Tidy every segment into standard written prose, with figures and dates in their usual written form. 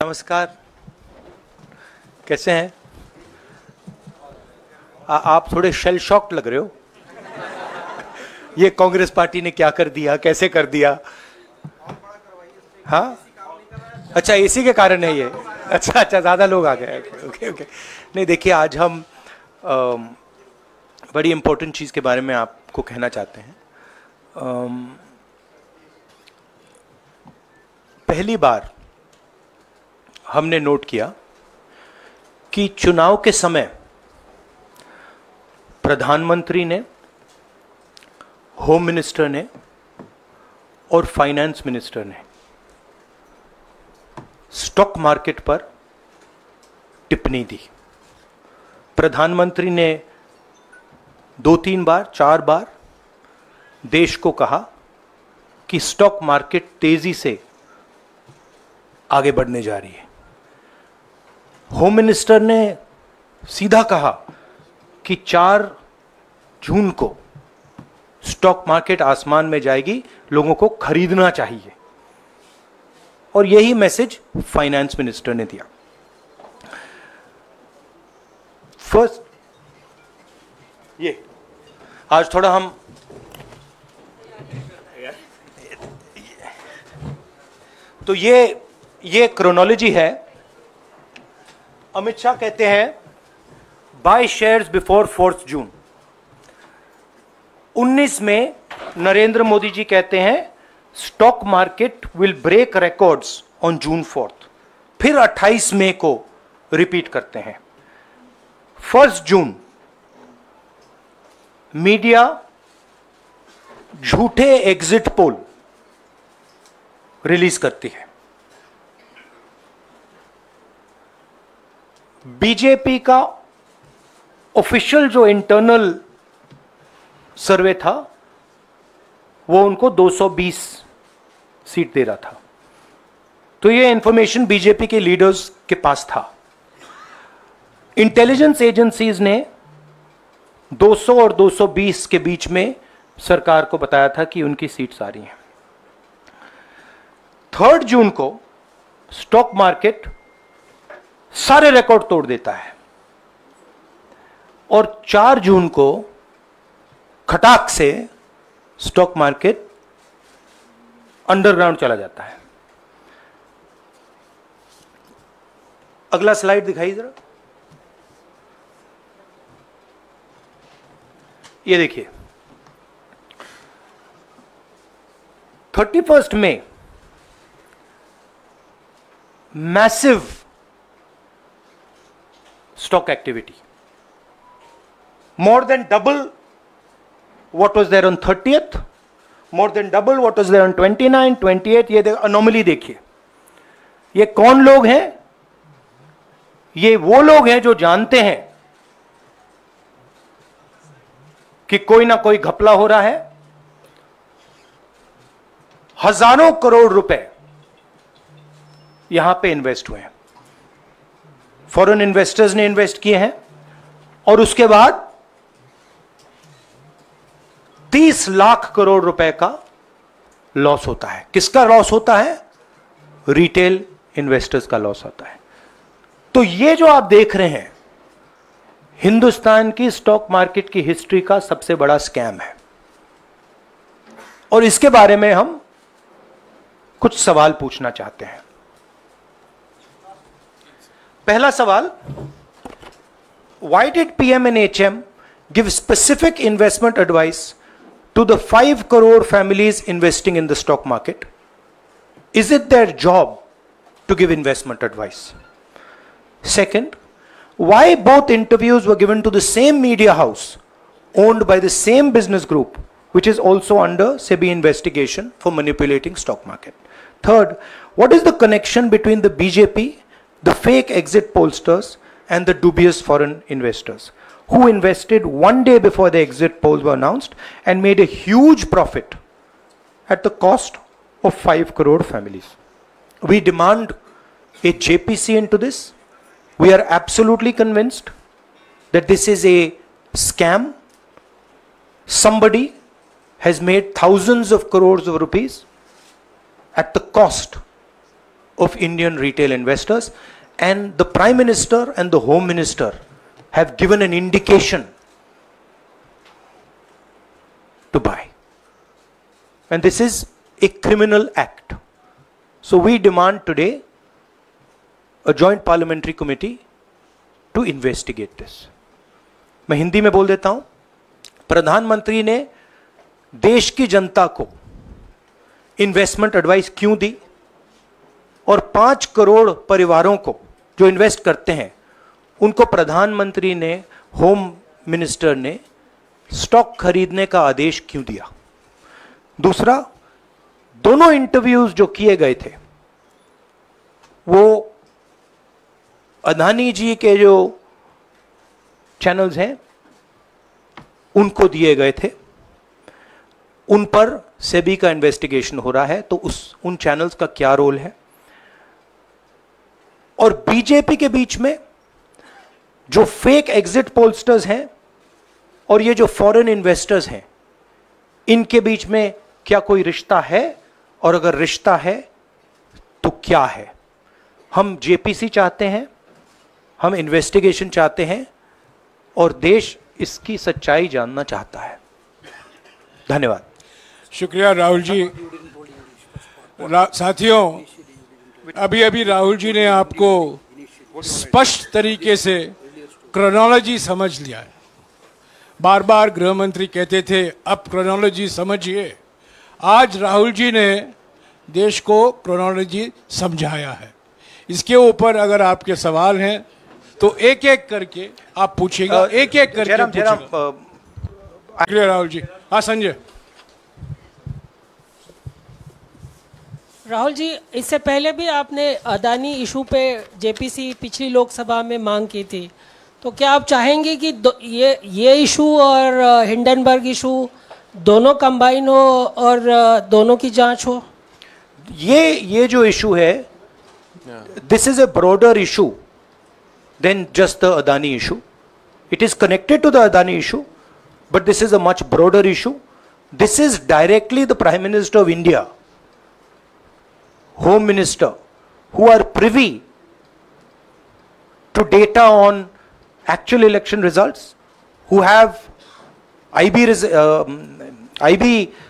नमस्कार, कैसे हैं? आप थोड़े शेल शॉक्ड लग रहे हो। ये कांग्रेस पार्टी ने क्या कर दिया, कैसे कर दिया? हाँ, अच्छा, इसी के कारण है ये। अच्छा, ज़्यादा लोग आ गए। ओके। नहीं, देखिए, आज हम बड़ी इम्पोर्टेंट चीज़ के बारे में आपको कहना चाहते हैं। पहली बार हमने नोट किया कि चुनाव के समय प्रधानमंत्री ने, होम मिनिस्टर ने और फाइनेंस मिनिस्टर ने स्टॉक मार्केट पर टिप्पणी दी। प्रधानमंत्री ने 2-3 बार, 4 बार देश को कहा कि स्टॉक मार्केट तेजी से आगे बढ़ने जा रही है। होम मिनिस्टर ने सीधा कहा कि 4 जून को स्टॉक मार्केट आसमान में जाएगी, लोगों को खरीदना चाहिए। और यही मैसेज फाइनेंस मिनिस्टर ने दिया। फर्स्ट, ये आज थोड़ा हम तो ये क्रोनोलॉजी है। अमित शाह कहते हैं बाय शेयर्स बिफोर 4 जून। 19 में नरेंद्र मोदी जी कहते हैं stock market will break records on June 4। फिर 28 मई को रिपीट करते हैं। 1 जून मीडिया झूठे एग्जिट पोल रिलीज करती है। बीजेपी का ऑफिशियल जो इंटरनल सर्वे था वो उनको 220 सीट दे रहा था। तो ये इंफॉर्मेशन बीजेपी के लीडर्स के पास था। इंटेलिजेंस एजेंसीज ने 200 और 220 के बीच में सरकार को बताया था कि उनकी सीट्स आ रही हैं। 3 जून को स्टॉक मार्केट सारे रिकॉर्ड तोड़ देता है और 4 जून को खटाक से स्टॉक मार्केट अंडरग्राउंड चला जाता है। अगला स्लाइड दिखाइए जरा। ये देखिए, 31 मई massive stock activity, more than double what was there on 30th, more than double what was there on 29, 28। ये अनोमली देखिए। ये कौन लोग हैं? ये वो लोग हैं जो जानते हैं कि कोई ना कोई घपला हो रहा है। हजारों करोड़ रुपए यहां पे इन्वेस्ट हुए हैं, फॉरेन इन्वेस्टर्स ने इन्वेस्ट किए हैं। और उसके बाद 30 लाख करोड़ रुपए का लॉस होता है। किसका लॉस होता है? रिटेल इन्वेस्टर्स का लॉस होता है। तो ये जो आप देख रहे हैं, हिंदुस्तान की स्टॉक मार्केट की हिस्ट्री का सबसे बड़ा स्कैम है। और इसके बारे में हम कुछ सवाल पूछना चाहते हैं। पहला सवाल, why did PM&HM give specific investment advice to the 5 crore families investing in the stock market? Is it their job to give investment advice? Second, why both interviews were given to the same media house owned by the same business group, which is also under SEBI investigation for manipulating stock market? Third, what is the connection between the BJP, the fake exit pollsters, and the dubious foreign investors who invested 1 day before the exit polls were announced and made a huge profit at the cost of 5 crore families? We demand a JPC into this. We are absolutely convinced that this is a scam. Somebody has made thousands of crores of rupees at the cost of Indian retail investors, and the Prime Minister and the Home Minister have given an indication to buy. And this is a criminal act. So we demand today a joint parliamentary committee to investigate this. मैं हिंदी में बोल देता हूं, प्रधानमंत्री ने देश की जनता को इन्वेस्टमेंट एडवाइस क्यों दी, और 5 करोड़ परिवारों को जो इन्वेस्ट करते हैं उनको प्रधानमंत्री ने, होम मिनिस्टर ने स्टॉक खरीदने का आदेश क्यों दिया। दूसरा, दोनों इंटरव्यूज जो किए गए थे वो अदानी जी के जो चैनल्स हैं उनको दिए गए थे, उन पर सेबी का इन्वेस्टिगेशन हो रहा है, तो उन चैनल्स का क्या रोल है। और बीजेपी के बीच में जो फेक एग्जिट पोलस्टर्स हैं और ये जो फॉरेन इन्वेस्टर्स हैं, इनके बीच में क्या कोई रिश्ता है, और अगर रिश्ता है तो क्या है। हम जेपीसी चाहते हैं, हम इन्वेस्टिगेशन चाहते हैं, और देश इसकी सच्चाई जानना चाहता है। धन्यवाद। शुक्रिया राहुल जी। साथियों, अभी अभी राहुल जी ने आपको स्पष्ट तरीके से क्रोनोलॉजी समझ लिया है। बार बार गृह मंत्री कहते थे अब क्रोनोलॉजी समझिए। आज राहुल जी ने देश को क्रोनोलॉजी समझाया है। इसके ऊपर अगर आपके सवाल हैं तो एक एक करके आप पूछेगा, एक एक करके पूछेगा। राहुल जी। हाँ संजय। राहुल जी, इससे पहले भी आपने अदानी इशू पे जेपीसी पिछली लोकसभा में मांग की थी, तो क्या आप चाहेंगे कि ये इशू और हिंडनबर्ग इशू दोनों कंबाइन हो और दोनों की जांच हो? ये जो इशू है, this is a broader issue than just the Adani issue. It is connected to the Adani issue, but this is a much broader issue. This is directly the Prime Minister of India, Home Minister, who are privy to data on actual election results, who have IB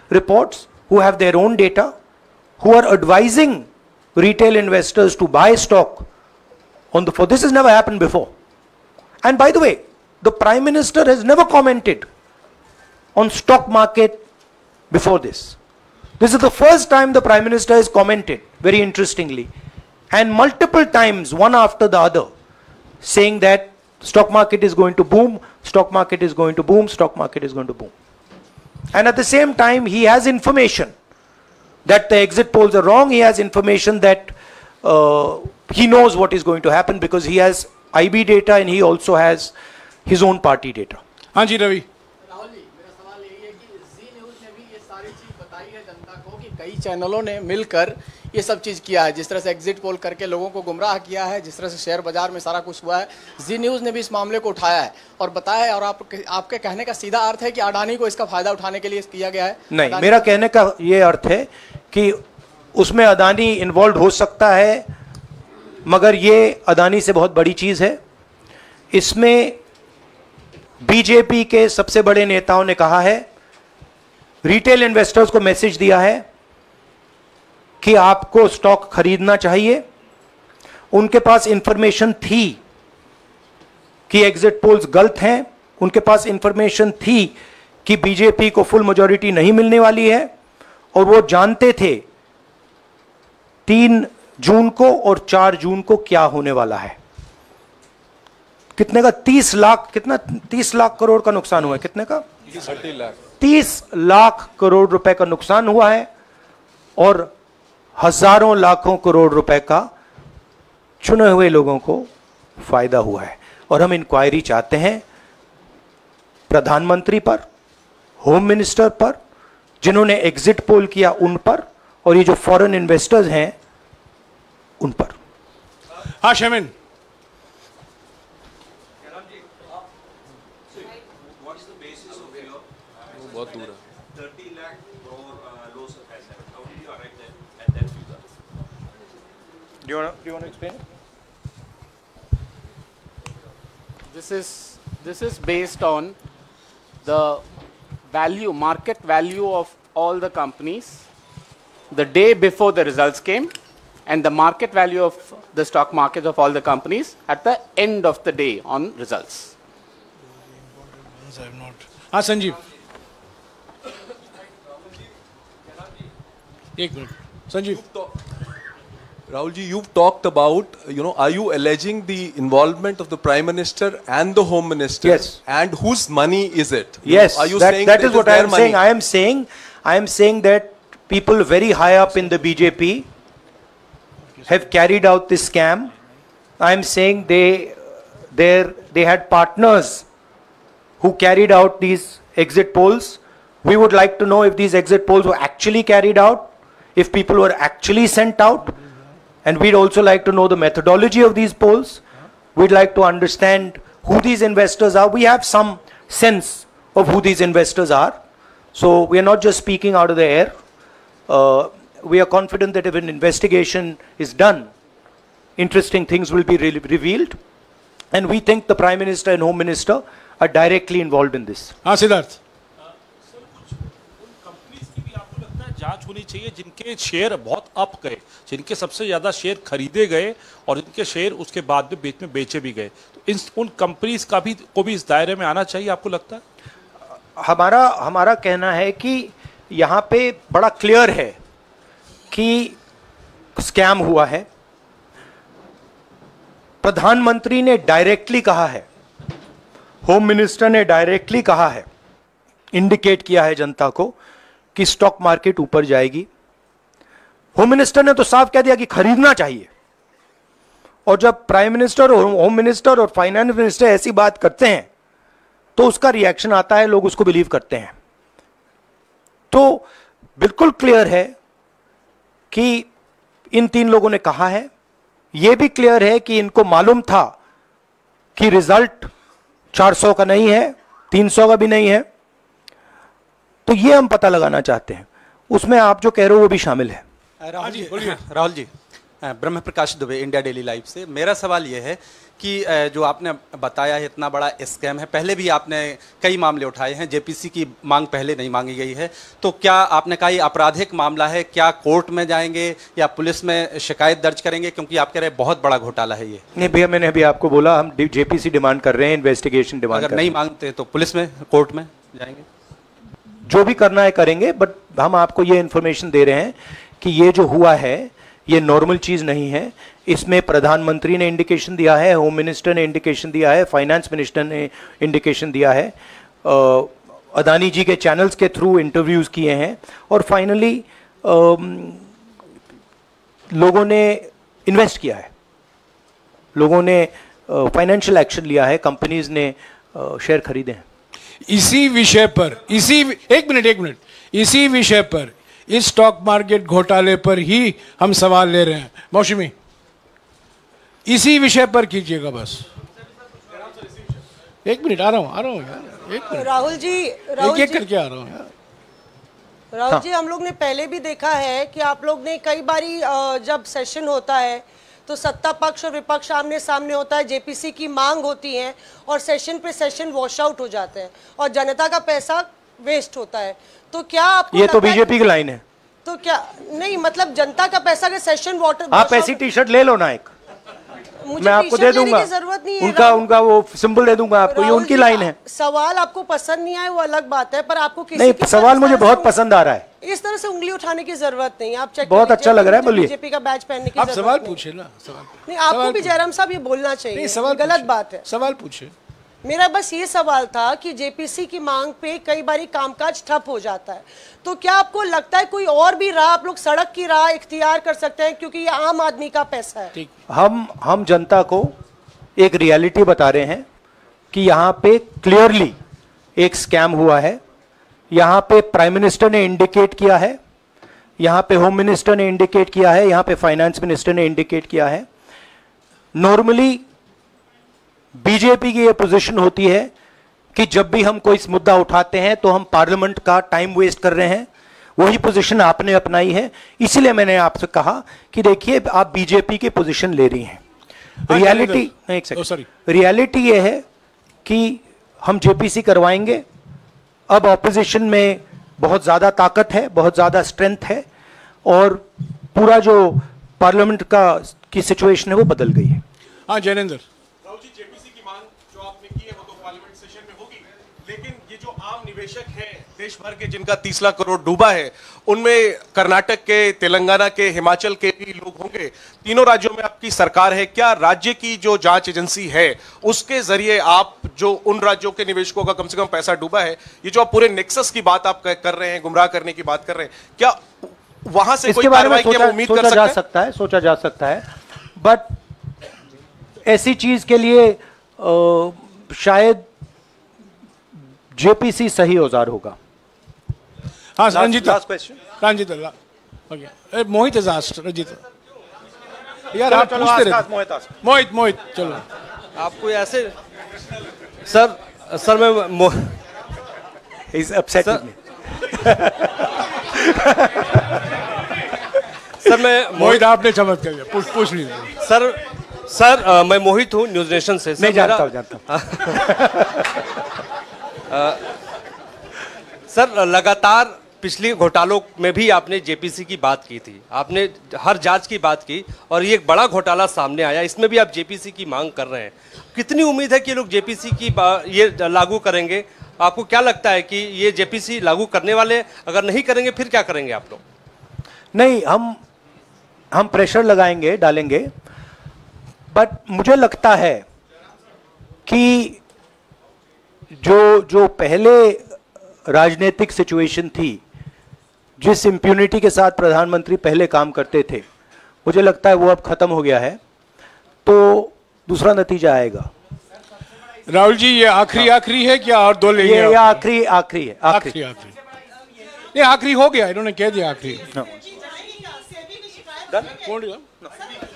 reports, who have their own data, who are advising retail investors to buy stock on the floor. This has never happened before. And by the way, the Prime Minister has never commented on stock market before this. This is the first time the Prime Minister has commented, very interestingly, and multiple times, one after the other, saying that stock market is going to boom, stock market is going to boom, stock market is going to boom. And at the same time, he has information that the exit polls are wrong. He has information that he knows what is going to happen because he has IB data and he also has his own party data. हाँ जी रवि। राहुल जी, मेरा सवाल यही है कि जी news ने भी ये सारी चीज़ बताई है जनता को कि कई चैनलों ने मिलकर ये सब चीज़ किया है, जिस तरह से एग्जिट पोल करके लोगों को गुमराह किया है, जिस तरह से शेयर बाजार में सारा कुछ हुआ है, जी न्यूज़ ने भी इस मामले को उठाया है और बताया है। और आपके कहने का सीधा अर्थ है कि अडानी को इसका फायदा उठाने के लिए किया गया है? नहीं, मेरा कहने का ये अर्थ है कि उसमें अडानी इन्वॉल्व हो सकता है, मगर ये अडानी से बहुत बड़ी चीज़ है। इसमें बीजेपी के सबसे बड़े नेताओं ने कहा है, रिटेल इन्वेस्टर्स को मैसेज दिया है कि आपको स्टॉक खरीदना चाहिए। उनके पास इंफॉर्मेशन थी कि एग्जिट पोल्स गलत हैं, उनके पास इंफॉर्मेशन थी कि बीजेपी को फुल मेजॉरिटी नहीं मिलने वाली है, और वो जानते थे 3 जून को और 4 जून को क्या होने वाला है। कितने का? 30 लाख, कितना 30 लाख करोड़ का नुकसान हुआ है? कितने का? 30 लाख करोड़ रुपए का नुकसान हुआ है और हजारों लाखों करोड़ रुपए का चुने हुए लोगों को फायदा हुआ है। और हम इंक्वायरी चाहते हैं प्रधानमंत्री पर, होम मिनिस्टर पर, जिन्होंने एग्जिट पोल किया उन पर, और ये जो फॉरेन इन्वेस्टर्स हैं उन पर। हाँ शमिन। बहुत दूर है। 30 lakh crore loss of asset. How do you arrive at that figure? This is based on the value, market value of all the companies the day before the results came, and the market value of the stock market of all the companies at the end of the day on results. हाँ संजीव, एक minute Sanjeev. Rahul ji, you've talked about, are you alleging the involvement of the Prime Minister and the Home Minister? Yes. And whose money is it? Yes, Are you that, saying that it is what I their am money? saying. I am saying that people very high up in the BJP have carried out this scam. I am saying they had partners who carried out these exit polls. We would like to know if these exit polls were actually carried out, if people were actually sent out. And we'd also like to know the methodology of these polls. We'd like to understand who these investors are. We have some sense of who these investors are. So we are not just speaking out of the air. We are confident that if an investigation is done, interesting things will be revealed. And we think the Prime Minister and Home Minister are directly involved in this. हाँ सिद्धार्थ, जांच होनी चाहिए जिनके share बहुत up गए, जिनके सबसे ज्यादा शेयर खरीदे गए और जिनके शेयर उसके बाद में बीच में बेचे भी गए, तो उन कंपनीज का भी को भी इस दायरे में आना चाहिए, आपको लगता है? हमारा कहना है कि यहाँ पे बड़ा क्लियर है कि स्कैम हुआ है। प्रधानमंत्री ने डायरेक्टली कहा है, होम मिनिस्टर ने डायरेक्टली कहा है, इंडिकेट किया है जनता को कि स्टॉक मार्केट ऊपर जाएगी। होम मिनिस्टर ने तो साफ कह दिया कि खरीदना चाहिए। और जब प्राइम मिनिस्टर और होम मिनिस्टर और फाइनेंस मिनिस्टर ऐसी बात करते हैं तो उसका रिएक्शन आता है, लोग उसको बिलीव करते हैं। तो बिल्कुल क्लियर है कि इन तीन लोगों ने कहा है। यह भी क्लियर है कि इनको मालूम था कि रिजल्ट 400 का नहीं है, 300 का भी नहीं है। तो ये हम पता लगाना चाहते हैं, उसमें आप जो कह रहे हो वो भी शामिल है। राहुल जी, ब्रह्म प्रकाश दुबे, इंडिया डेली लाइव से। मेरा सवाल ये है कि जो आपने बताया है इतना बड़ा स्कैम है, पहले भी आपने कई मामले उठाए हैं, जेपीसी की मांग पहले नहीं मांगी गई है, तो क्या आपने कहा ये आपराधिक मामला है, क्या कोर्ट में जाएंगे या पुलिस में शिकायत दर्ज करेंगे? क्योंकि आप कह रहे हैं बहुत बड़ा घोटाला है ये। नहीं भैया, मैंने अभी आपको बोला हम जेपीसी डिमांड कर रहे हैं, इन्वेस्टिगेशन डिमांड। अगर नहीं मांगते तो पुलिस में, कोर्ट में जाएंगे? जो भी करना है करेंगे, बट हम आपको ये इंफॉर्मेशन दे रहे हैं कि ये जो हुआ है ये नॉर्मल चीज नहीं है। इसमें प्रधानमंत्री ने इंडिकेशन दिया है, होम मिनिस्टर ने इंडिकेशन दिया है, फाइनेंस मिनिस्टर ने इंडिकेशन दिया है, अदानी जी के चैनल्स के थ्रू इंटरव्यूज किए हैं, और फाइनली लोगों ने इन्वेस्ट किया है, लोगों ने फाइनेंशियल एक्शन लिया है, कंपनीज ने शेयर खरीदे हैं। इसी विषय पर, एक मिनट, इसी विषय पर, इस स्टॉक मार्केट घोटाले पर ही हम सवाल ले रहे हैं। मौसमी, इसी विषय पर कीजिएगा बस। एक मिनट, आ रहा हूं यार, एक मिनट। राहुल जी, एक करके आ रहा हूं यार। राहुल जी, हम लोग ने पहले भी देखा है कि आप लोग ने कई बारी जब सेशन होता है तो सत्ता पक्ष और विपक्ष आमने सामने होता है, जेपीसी की मांग होती है और सेशन पे सेशन वॉश आउट हो जाते हैं और जनता का पैसा वेस्ट होता है। तो क्या आपको ये तो बीजेपी की लाइन है। तो क्या नहीं, मतलब जनता का पैसा के सेशन वाटर, आप ऐसी टी शर्ट ले लो ना एक, मैं आपको दे दूंगा, जरूरत नहीं है, उनका वो सिंबल दे दूंगा आपको, ये उनकी लाइन है। सवाल आपको पसंद नहीं आए वो अलग बात है, पर आपको किसी नहीं, सवाल मुझे बहुत पसंद आ रहा है। इस तरह से उंगली उठाने की जरूरत नहीं है। आप चेक, बहुत अच्छा लग रहा है, बोलिए। बीजेपी का बैच पहनने की आप जरूरत सवाल नहीं। पूछे ना, सवाल नहीं, आपको भी जयराम साहब ये बोलना चाहिए, सवाल गलत बात है। सवाल पूछे। मेरा बस ये सवाल था कि जेपीसी की मांग पे कई बारी कामकाज ठप हो जाता है, तो क्या आपको लगता है कोई और भी राह आप लोग सड़क की राह इख्तियार कर सकते हैं, क्योंकि ये आम आदमी का पैसा है? हम जनता को एक रियलिटी बता रहे हैं कि यहाँ पे क्लियरली एक स्कैम हुआ है। यहाँ पे प्राइम मिनिस्टर ने इंडिकेट किया है, यहाँ पे होम मिनिस्टर ने इंडिकेट किया है, यहाँ पे फाइनेंस मिनिस्टर ने इंडिकेट किया है। नॉर्मली बीजेपी की ये पोजीशन होती है कि जब भी हम कोई मुद्दा उठाते हैं तो हम पार्लियामेंट का टाइम वेस्ट कर रहे हैं। वही पोजीशन आपने अपनाई है, इसलिए मैंने आपसे कहा कि देखिए आप बीजेपी की पोजीशन ले रही हैं। रियलिटी, एक सेकंड, रियलिटी ये है कि हम जेपीसी करवाएंगे। अब ऑपोजिशन में बहुत ज़्यादा ताकत है, बहुत ज़्यादा स्ट्रेंथ है और पूरा जो पार्लियामेंट की सिचुएशन है वो बदल गई है। हाँ जैनेंद्र। राहुल जी, जेपीसी की मांग जो आपने की है वो तो पार्लियामेंट सेशन में होगी, लेकिन ये जो आम निवेशक हैं देश भर के जिनका 30 लाख करोड़ डूबा है, उनमें कर्नाटक के, तेलंगाना के, हिमाचल के भी लोग होंगे। तीनों राज्यों में आपकी सरकार है, क्या राज्य की जो जांच एजेंसी है उसके जरिए आप जो उन राज्यों के निवेशकों का कम से कम पैसा डूबा है, ये जो आप पूरे नेक्सस की बात आप कर रहे हैं, गुमराह करने की बात कर रहे हैं, क्या वहां से कोई कार्रवाई की उम्मीद कर सकते हैं? सोचा जा सकता है, बट ऐसी चीज के लिए शायद जेपीसी सही औजार होगा। हाँ रंजीता, रंजीता मोहित इज आस्क्ड। रंजीता यार आप पूछते रहे। मोहित चलो। आपको ऐसे सर मैं इज अपसेट सर मैं मोहित आपने चमत्कार किया, पूछ लीजिए। सर मैं मोहित हूँ न्यूज नेशन से। नहीं जानता। सर लगातार पिछले घोटालों में भी आपने जेपीसी की बात की थी, आपने हर जांच की बात की और ये एक बड़ा घोटाला सामने आया, इसमें भी आप जेपीसी की मांग कर रहे हैं। कितनी उम्मीद है कि लोग जेपीसी की ये लागू करेंगे? आपको क्या लगता है कि ये जेपीसी लागू करने वाले, अगर नहीं करेंगे फिर क्या करेंगे आप लोग? नहीं, हम प्रेशर लगाएंगे, डालेंगे, बट मुझे लगता है कि जो पहले राजनीतिक सिचुएशन थी, जिस इम्प्यूनिटी के साथ प्रधानमंत्री पहले काम करते थे, मुझे लगता है वो अब खत्म हो गया है, तो दूसरा नतीजा आएगा। राहुल जी ये आखिरी है क्या और दो लेंगे? ये आखिरी है। आखिरी नहीं, आखिरी हो गया, इन्होंने कह दिया आखिरी।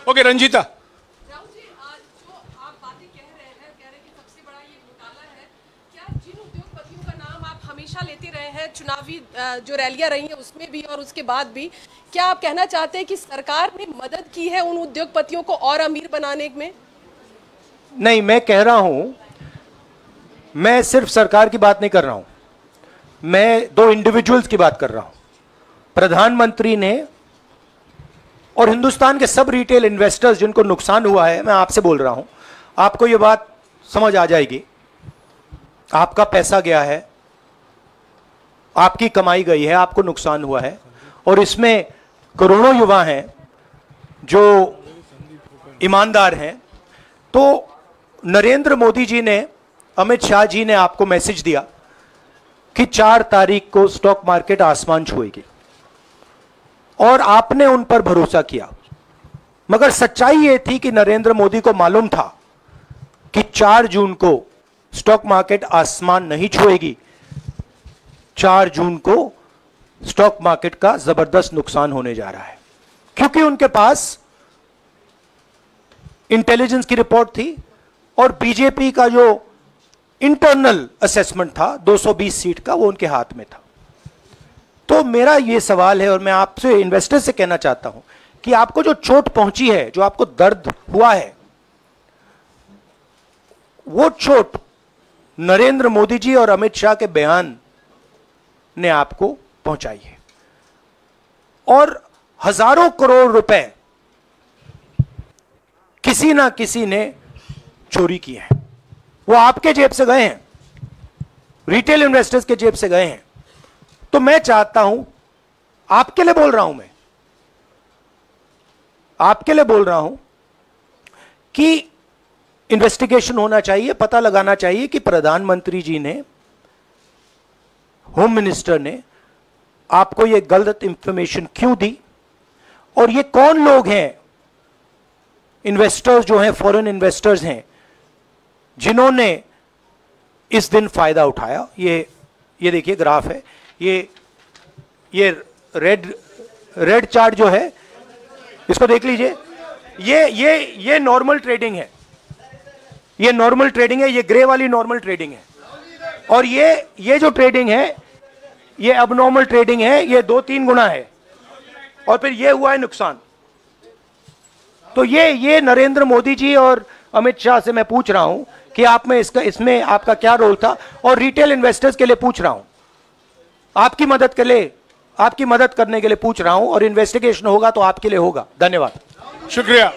ओके रंजीता। राहुल जी, आज जो आप बातें कह रहे हैं कि सबसे बड़ा ये घोटाला है, क्या जिन उद्योगपतियों का नाम आप हमेशा लेते रहे हैं, चुनावी जो रैलियां रही हैं उसमें भी और उसके बाद भी, क्या आप कहना चाहते हैं कि सरकार ने मदद की है उन उद्योगपतियों को और अमीर बनाने में? नहीं, मैं कह रहा हूं, मैं सिर्फ सरकार की बात नहीं कर रहा हूं, मैं दो इंडिविजुअल्स की बात कर रहा हूं। प्रधानमंत्री ने और हिंदुस्तान के सब रिटेल इन्वेस्टर्स जिनको नुकसान हुआ है, मैं आपसे बोल रहा हूं, आपको यह बात समझ आ जाएगी। आपका पैसा गया है, आपकी कमाई गई है, आपको नुकसान हुआ है, और इसमें करोड़ों युवा हैं जो ईमानदार हैं। तो नरेंद्र मोदी जी ने, अमित शाह जी ने आपको मैसेज दिया कि 4 तारीख को स्टॉक मार्केट आसमान छुएगी, और आपने उन पर भरोसा किया। मगर सच्चाई यह थी कि नरेंद्र मोदी को मालूम था कि 4 जून को स्टॉक मार्केट आसमान नहीं छुएगी। 4 जून को स्टॉक मार्केट का जबरदस्त नुकसान होने जा रहा है, क्योंकि उनके पास इंटेलिजेंस की रिपोर्ट थी और बीजेपी का जो इंटरनल असेसमेंट था 220 सीट का, वो उनके हाथ में था। तो मेरा यह सवाल है, और मैं आपसे इन्वेस्टर से कहना चाहता हूं कि आपको जो चोट पहुंची है, जो आपको दर्द हुआ है, वो चोट नरेंद्र मोदी जी और अमित शाह के बयान ने आपको पहुंचाई है। और हजारों करोड़ रुपए किसी ना किसी ने चोरी किए हैं, वो आपके जेब से गए हैं, रिटेल इन्वेस्टर्स के जेब से गए हैं। तो मैं चाहता हूं, आपके लिए बोल रहा हूं, मैं आपके लिए बोल रहा हूं कि इन्वेस्टिगेशन होना चाहिए, पता लगाना चाहिए कि प्रधानमंत्री जी ने, होम मिनिस्टर ने आपको यह गलत इंफॉर्मेशन क्यों दी, और ये कौन लोग हैं, इन्वेस्टर्स जो हैं, फॉरेन इन्वेस्टर्स हैं, जिन्होंने इस दिन फायदा उठाया। ये देखिए ग्राफ है, ये रेड चार्ट जो है, इसको देख लीजिए। ये नॉर्मल ट्रेडिंग है, ये नॉर्मल ट्रेडिंग है, ये ग्रे वाली नॉर्मल ट्रेडिंग है, और ये जो ट्रेडिंग है, ये अबनॉर्मल ट्रेडिंग है, ये 2-3 गुना है, और फिर ये हुआ है नुकसान। तो ये नरेंद्र मोदी जी और अमित शाह से मैं पूछ रहा हूं कि आप में इसमें आपका क्या रोल था, और रिटेल इन्वेस्टर्स के लिए पूछ रहा हूं, आपकी मदद करने के लिए पूछ रहा हूं, और इन्वेस्टिगेशन होगा तो आपके लिए होगा। धन्यवाद। शुक्रिया।